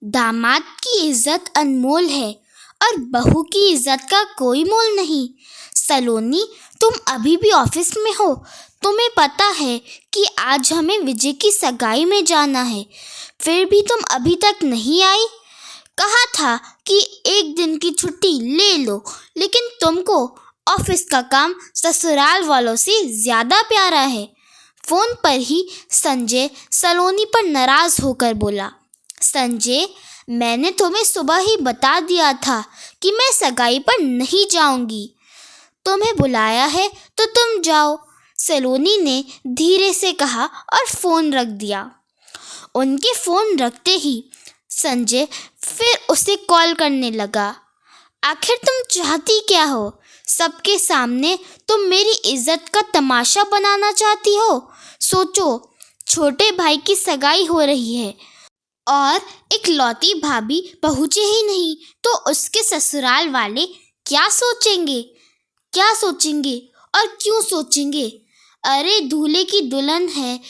दामाद की इज्जत अनमोल है और बहू की इज्जत का कोई मोल नहीं। सलोनी, तुम अभी भी ऑफिस में हो? तुम्हें पता है कि आज हमें विजय की सगाई में जाना है, फिर भी तुम अभी तक नहीं आई। कहा था कि एक दिन की छुट्टी ले लो, लेकिन तुमको ऑफिस का काम ससुराल वालों से ज़्यादा प्यारा है। फोन पर ही संजय सलोनी पर नाराज होकर बोला, संजय, मैंने तुम्हें सुबह ही बता दिया था कि मैं सगाई पर नहीं जाऊंगी। तुम्हें बुलाया है तो तुम जाओ, सलोनी ने धीरे से कहा और फोन रख दिया। उनके फोन रखते ही संजय फिर उसे कॉल करने लगा। आखिर तुम चाहती क्या हो? सबके सामने तुम मेरी इज्जत का तमाशा बनाना चाहती हो? सोचो, छोटे भाई की सगाई हो रही है और इकलौती भाभी पहुँचे ही नहीं तो उसके ससुराल वाले क्या सोचेंगे? क्या सोचेंगे और क्यों सोचेंगे? अरे दूल्हे की दुल्हन है,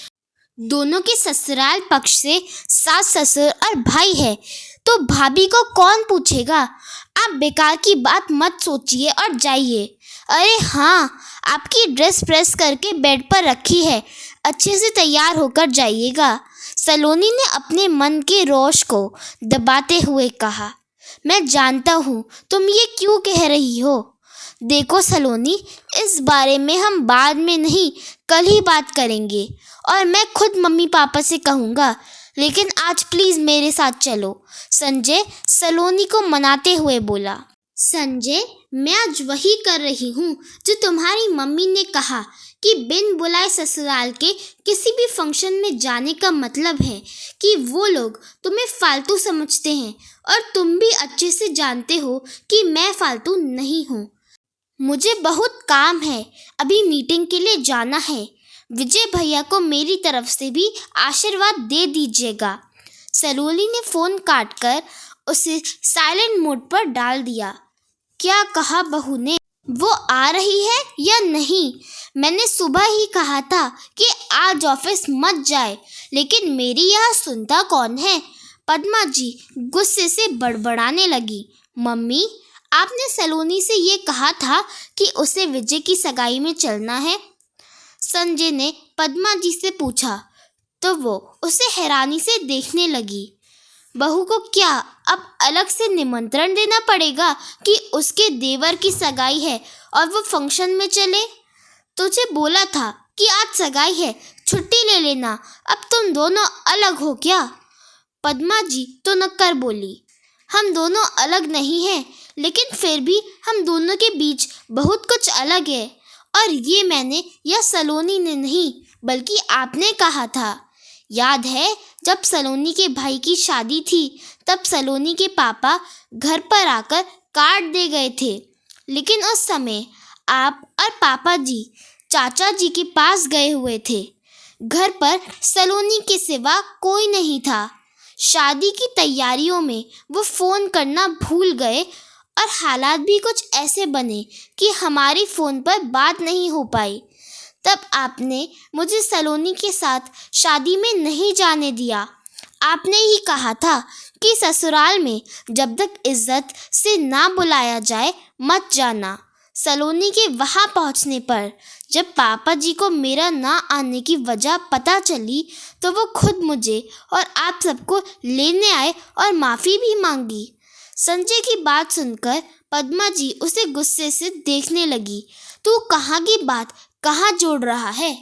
दोनों के ससुराल पक्ष से सास ससुर और भाई है, तो भाभी को कौन पूछेगा? आप बेकार की बात मत सोचिए और जाइए। अरे हाँ, आपकी ड्रेस प्रेस करके बेड पर रखी है, अच्छे से तैयार होकर जाइएगा। सलोनी ने अपने मन के रोष को दबाते हुए कहा। मैं जानता हूँ तुम ये क्यों कह रही हो। देखो सलोनी, इस बारे में हम बाद में नहीं, कल ही बात करेंगे और मैं खुद मम्मी पापा से कहूँगा, लेकिन आज प्लीज़ मेरे साथ चलो, संजय सलोनी को मनाते हुए बोला। संजय, मैं आज वही कर रही हूँ जो तुम्हारी मम्मी ने कहा कि बिन बुलाए ससुराल के किसी भी फंक्शन में जाने का मतलब है कि वो लोग तुम्हें फालतू समझते हैं और तुम भी अच्छे से जानते हो कि मैं फालतू नहीं हूँ। मुझे बहुत काम है, अभी मीटिंग के लिए जाना है। विजय भैया को मेरी तरफ से भी आशीर्वाद दे दीजिएगा। सलोनी ने फ़ोन काटकर उसे साइलेंट मोड पर डाल दिया। क्या कहा बहू ने? वो आ रही है या नहीं? मैंने सुबह ही कहा था कि आज ऑफिस मत जाए, लेकिन मेरी यह सुनता कौन है? पद्मा जी गुस्से से बड़बड़ाने लगी। मम्मी, आपने सलोनी से ये कहा था कि उसे विजय की सगाई में चलना है? संजय ने पद्मा जी से पूछा तो वो उसे हैरानी से देखने लगी। बहू को क्या अब अलग से निमंत्रण देना पड़ेगा कि उसके देवर की सगाई है और वो फंक्शन में चले? तुझे बोला था कि आज सगाई है, छुट्टी ले लेना, अब तुम दोनों अलग हो क्या? पद्मा जी तो नक्कर बोली। हम दोनों अलग नहीं हैं, लेकिन फिर भी हम दोनों के बीच बहुत कुछ अलग है, और ये मैंने या सलोनी ने नहीं बल्कि आपने कहा था। याद है जब सलोनी के भाई की शादी थी, तब सलोनी के पापा घर पर आकर कार्ड दे गए थे, लेकिन उस समय आप और पापा जी चाचा जी के पास गए हुए थे। घर पर सलोनी के सिवा कोई नहीं था। शादी की तैयारियों में वो फ़ोन करना भूल गए और हालात भी कुछ ऐसे बने कि हमारी फ़ोन पर बात नहीं हो पाई। तब आपने मुझे सलोनी के साथ शादी में नहीं जाने दिया। आपने ही कहा था कि ससुराल में जब तक इज्जत से ना बुलाया जाए मत जाना। सलोनी के वहाँ पहुँचने पर जब पापा जी को मेरा ना आने की वजह पता चली तो वो खुद मुझे और आप सबको लेने आए और माफ़ी भी मांगी। संजय की बात सुनकर पद्मा जी उसे गुस्से से देखने लगी। तू कहाँ की बात कहाँ जोड़ रहा है?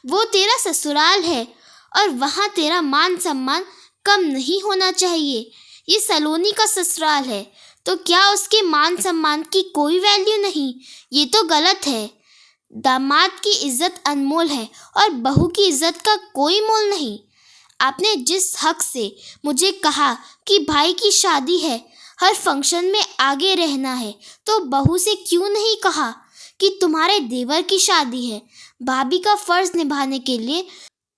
वो तेरा ससुराल है और वहाँ तेरा मान सम्मान कम नहीं होना चाहिए। ये सलोनी का ससुराल है तो क्या उसके मान सम्मान की कोई वैल्यू नहीं? ये तो गलत है। दामाद की इज्जत अनमोल है और बहू की इज्जत का कोई मोल नहीं। आपने जिस हक से मुझे कहा कि भाई की शादी है, हर फंक्शन में आगे रहना है, तो बहू से क्यों नहीं कहा कि तुम्हारे देवर की शादी है, भाभी का फर्ज निभाने के लिए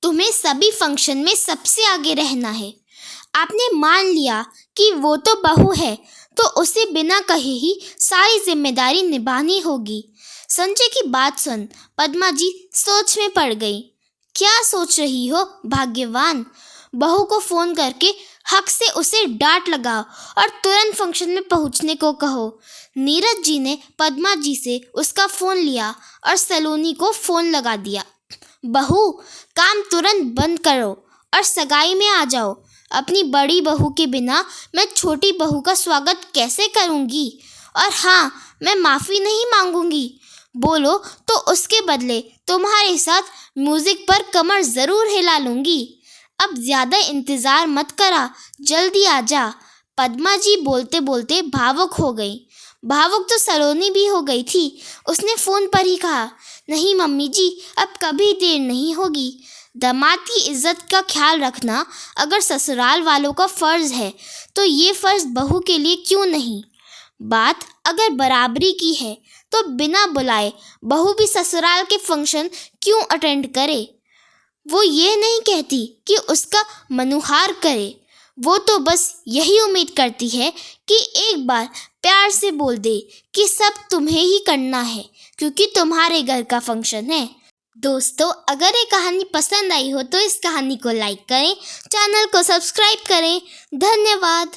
तुम्हें सभी फंक्शन में सबसे आगे रहना है। आपने मान लिया कि वो तो बहू है तो उसे बिना कहे ही सारी जिम्मेदारी निभानी होगी। संजय की बात सुन पद्मा जी सोच में पड़ गई। क्या सोच रही हो भाग्यवान? बहू को फ़ोन करके हक से उसे डांट लगाओ और तुरंत फंक्शन में पहुंचने को कहो। नीरज जी ने पद्मा जी से उसका फ़ोन लिया और सलोनी को फ़ोन लगा दिया। बहू, काम तुरंत बंद करो और सगाई में आ जाओ। अपनी बड़ी बहू के बिना मैं छोटी बहू का स्वागत कैसे करूंगी? और हाँ, मैं माफ़ी नहीं मांगूंगी। बोलो तो उसके बदले तुम्हारे साथ म्यूज़िक पर कमर ज़रूर हिला लूंगी। अब ज़्यादा इंतज़ार मत करा, जल्दी आ जा। पद्मा जी बोलते बोलते भावुक हो गई। भावुक तो सलोनी भी हो गई थी। उसने फ़ोन पर ही कहा, नहीं मम्मी जी, अब कभी देर नहीं होगी। दामाद की इज्जत का ख्याल रखना अगर ससुराल वालों का फ़र्ज़ है तो ये फ़र्ज़ बहू के लिए क्यों नहीं? बात अगर बराबरी की है तो बिना बुलाए बहू भी ससुराल के फंक्शन क्यों अटेंड करे? वो ये नहीं कहती कि उसका मनुहार करे। वो तो बस यही उम्मीद करती है कि एक बार प्यार से बोल दे कि सब तुम्हें ही करना है क्योंकि तुम्हारे घर का फंक्शन है। दोस्तों, अगर ये कहानी पसंद आई हो तो इस कहानी को लाइक करें, चैनल को सब्सक्राइब करें। धन्यवाद।